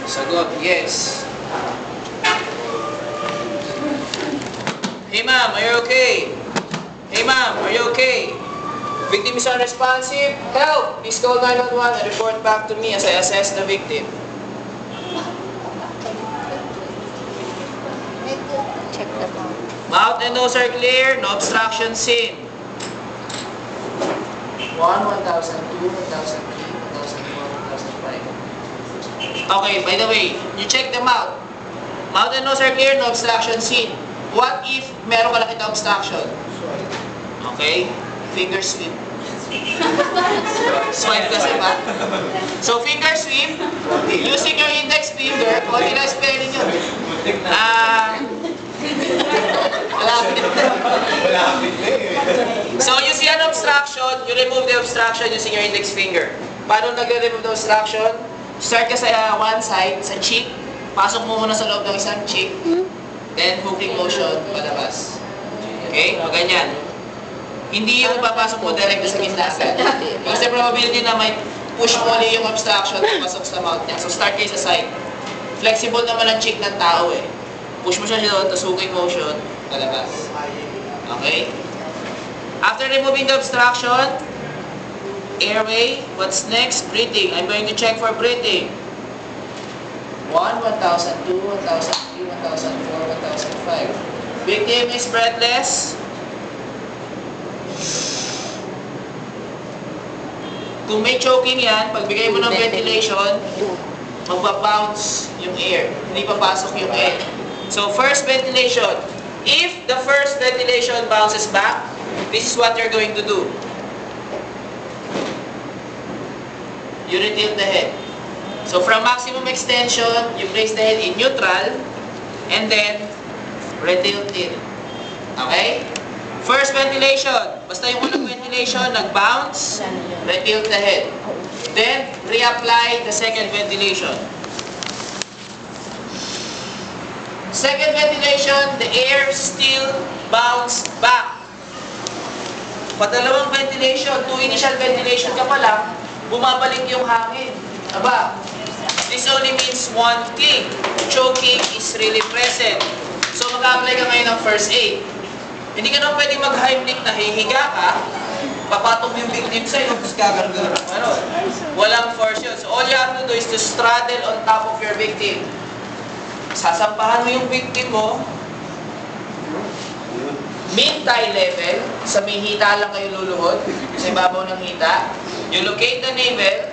Sagot, yes. Hey ma'am, are you okay? Hey ma'am, are you okay? Victim is unresponsive. Help! Please call 911 and report back to me as I assess the victim. Check the mouth. Mouth and nose are clear, no obstruction seen. 1, 1002, 1003, 1004, 1005. Okay, by the way, you check the mouth. Mouth and nose are clear, no obstruction seen. What if meron ka nakita obstruction? Okay, finger sweep. Swipe kasi ba? So, finger sweep, using your index finger, konti na spelling yun. So, you see an obstruction, you remove the obstruction using your index finger. Paano nag-remove the obstruction? Start ka sa one side, sa cheek. Pasok mo muna sa loob ng isang cheek. Then, hooking motion, palabas. Okay? O ganyan. Hindi yung papasok mo direct sa gitna agad. Because the probability na may push mo ulit yung obstruction pasok sa mouth niya. So, start kayo sa side. Flexible naman ang cheek ng tao eh. Push mo siya doon, tapos hooking motion, palabas. Okay? After removing the obstruction, airway, what's next? Breathing. I'm going to check for breathing. 1, 1002, 1003, 1004, 1005. Victim is breathless. Kung may choking yan, pagbigay mo ng ventilation, magpa-bounce yung air. Hindi papasok yung air. So, first ventilation. If the first ventilation bounces back, this is what you're going to do. You retilt the head. So, from maximum extension, you place the head in neutral, and then, retilt it. Okay? First ventilation. Basta yung unang ventilation, nag-bounce, retilt the head. Then, reapply the second ventilation. Second ventilation, the air still bounce back. Padalawang ventilation, initial ventilation ka pa lang, bumabalik yung hangin. Aba, this only means one thing. Choking is really present. So, mag-apply ka ngayon ng first aid. Hindi ka naman pwedeng mag-Heimlich na hihiga ka, papatong yung victim sa'yo, tapos gagargar. Ano? Walang force yun. So, all you have to do is to straddle on top of your victim. Sasampahan mo yung victim mo, mid-thigh level, sa may hita lang kayo luluhod, sa ibabaw ng hita. You locate the navel,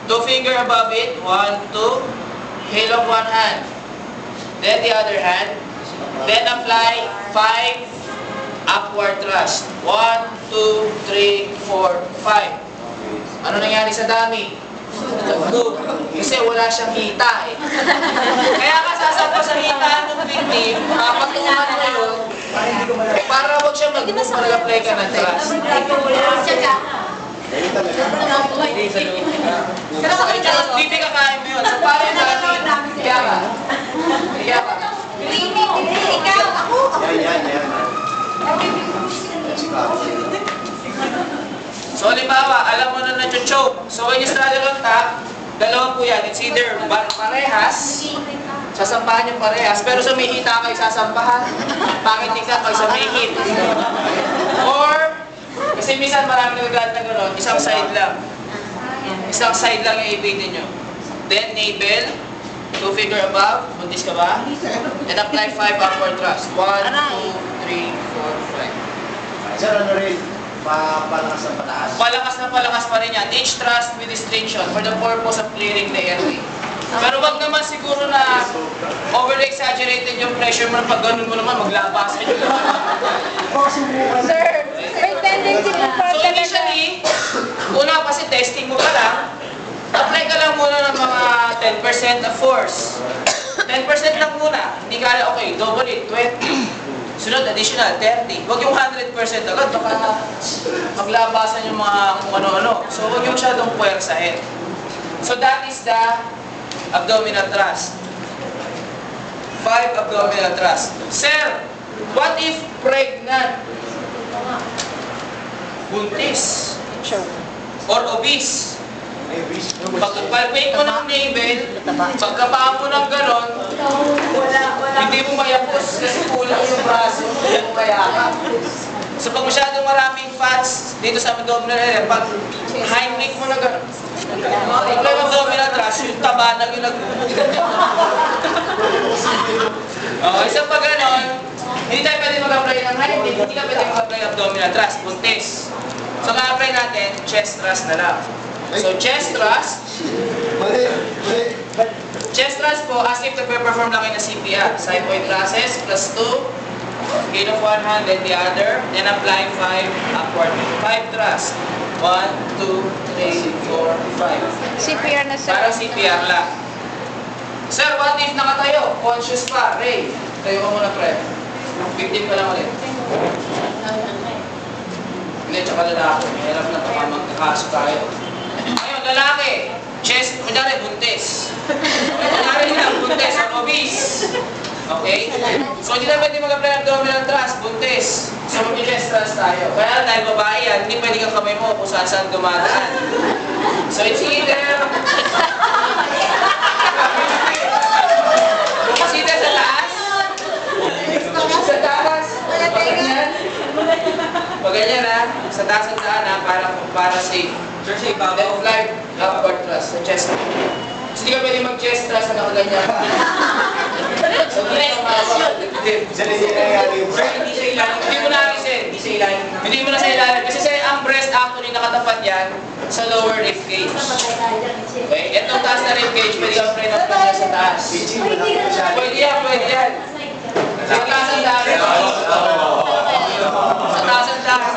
2 finger above it, 1, 2, heel of one hand. Then the other hand. Then apply 5 upward thrust. 1, 2, 3, 4, 5. Ano nangyari sa dummy? Kasi wala siyang hita eh. Kaya ka sasampa sa hita ng victim, papatungan mo yun, para huwag siya mag-move, mag-apply ka ng thrust. Hindi ka kaya mo yun. So paano yung dummy? Hiya ka. Hiya ka. Ikaw, ako. So, halimbawa, alam mo na na-choke. So, when you straddle on top, dalawa po yan. It's either parehas, sasampahan yung parehas, pero sa may hita kayo sasampahan, bakit tignan kayo sa may hit? Or, kasi minsan marami nagagamit na gano'n, isang side lang. Isang side lang yung ibitin nyo. Then, navel, 2 finger above, buntis ka ba? And apply 5 upward thrust. 1, 2, 3, 4, 5. Sir, ano rin? Palakas na pataas. Palakas pa rin yan. Each thrust with distinction for the purpose of clearing the airway. Pero wag naman siguro na overly exaggerated yung pressure mo na pag ganun mo naman, maglabasan yun. Sir, may tendency po So initially, una kasi testing mo ka lang, apply ka lang muna ng mga 10% of force. 10% lang muna. Hindi ka okay, double it, 20. Sunod, additional, 30. Huwag yung 100% agad, baka maglabasan yung mga kung ano-ano. So, huwag yung masyadong puwersahin. So, that is the abdominal thrust. 5 abdominal thrust. Sir, what if pregnant? Buntis? Or obese? Pag-palpate mo ng navel, Pagkapaan mo ng ganon, hindi mo mayapos kasi kulang yung braso, hindi mo mayakap. So pag masyadong maraming fats dito sa abdominal area, pag Heimlich mo na ganon, yung abdominal thrust, yung taba na yung isa pa ganon, hindi tayo pwede mag-apply ng Heimlich, hindi ka pwede mag-apply ng abdominal thrust, buntis. So mag-apply natin, chest thrust na lang. So chest thrust, chest thrust po, as if nagpe-perform lang kayo na CPR. Side point thrusses, plus 2, gain of one hand, then the other, then apply 5 upward. 5 thrust. 1, 2, 3, 4, 5. CPR na sir. Parang CPR lang. Sir, what if nakatayo? Conscious pa. Ray, tayo ka muna, pre. Victim ka lang ulit. Hindi, tsaka lalaki. Mahirap na tamamang kakaso tayo. Ngayon, lalaki. Chest, kunyari, buntis. Kunyari lang, buntis or obese. Okay? So, hindi na pwede mag-apply ng abdominal thrust, buntis. So, mag-chest thrust tayo. Kaya dahil babae yan, hindi pwede kang kamay mo kung saan dumadaan. So, it's either... It's either sa taas. Sa taas. Pag-ganyan. Pag-ganyan ha. Sa taas ang daan ha, para safe. Then fly upward thrust, sa chest. So, hindi ka pwede mag-chest thrust na nakaganyan. So, hindi mo na alisin. Hindi mo na sa ilalim. Kasi ang breast actually nakatapat yan sa lower rib cage. Okay? Itong taas na rib cage, pwede kang friend of friend sa taas. Pwede yan. Sa taas ang daan. Sa taas ang daan.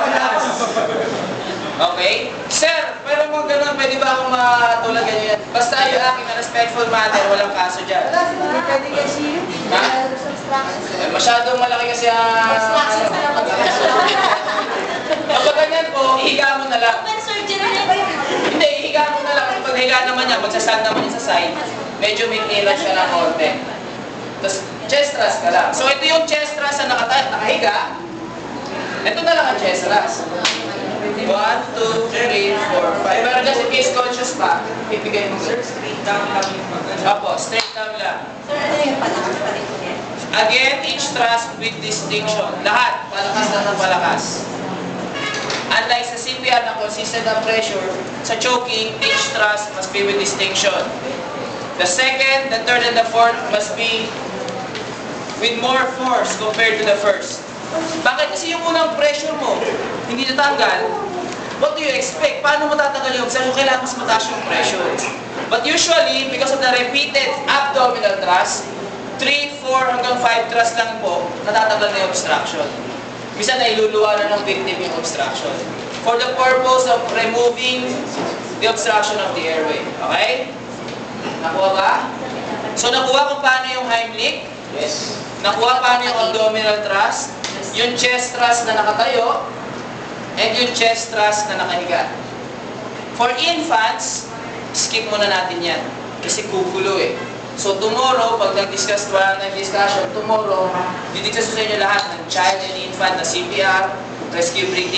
Okay? Sir, pero kung gano'n, pwede ba akong matulad ganyan? Basta yung aking na respectful manner, walang kaso dyan. Pwede kasi Ha? Masyadong malaki kasi ang... Kapag ganyan po, ihiga mo na lang. Hindi, ihiga mo na lang. Pag higa naman yan, magsastand naman yan sa side, medyo may clearance siya ng konti. Tapos, chest thrust ka lang. So, ito yung chest thrust na nakahiga. Ito na lang ang chest thrust. 1, 2, 3, 4, 5. Pero just in case conscious pa, ibigay mo. Straight down lang yung Opo, straight down lang. Again, each thrust with distinction. Lahat, palakas na ng palakas. Unlike sa CPR na consistent ang pressure, sa choking, each thrust must be with distinction. The second, the third, and the fourth must be with more force compared to the first. Bakit? Kasi yung unang pressure mo, hindi natanggal. What do you expect? Paano mo tatanggal yung oxygen? Kailangan mas mataas yung pressure. But usually, because of the repeated abdominal thrust, 3, 4 hanggang 5 thrust lang po, natatanggal na yung obstruction. Bisa na iluluwa na ng victim yung obstruction. For the purpose of removing the obstruction of the airway. Okay? Nakuha ba? So, nakuha kung paano yung Heimlich? Yes. Nakuha paano yung abdominal thrust? Yung chest thrust na nakatayo, and yung chest thrust na nakahiga. For infants, skip muna natin yan. Kasi kukulo eh. So tomorrow, pag nag-discuss, wala na discussion, tomorrow, didiscuss sa inyo lahat ng child and infant na CPR, rescue breathing,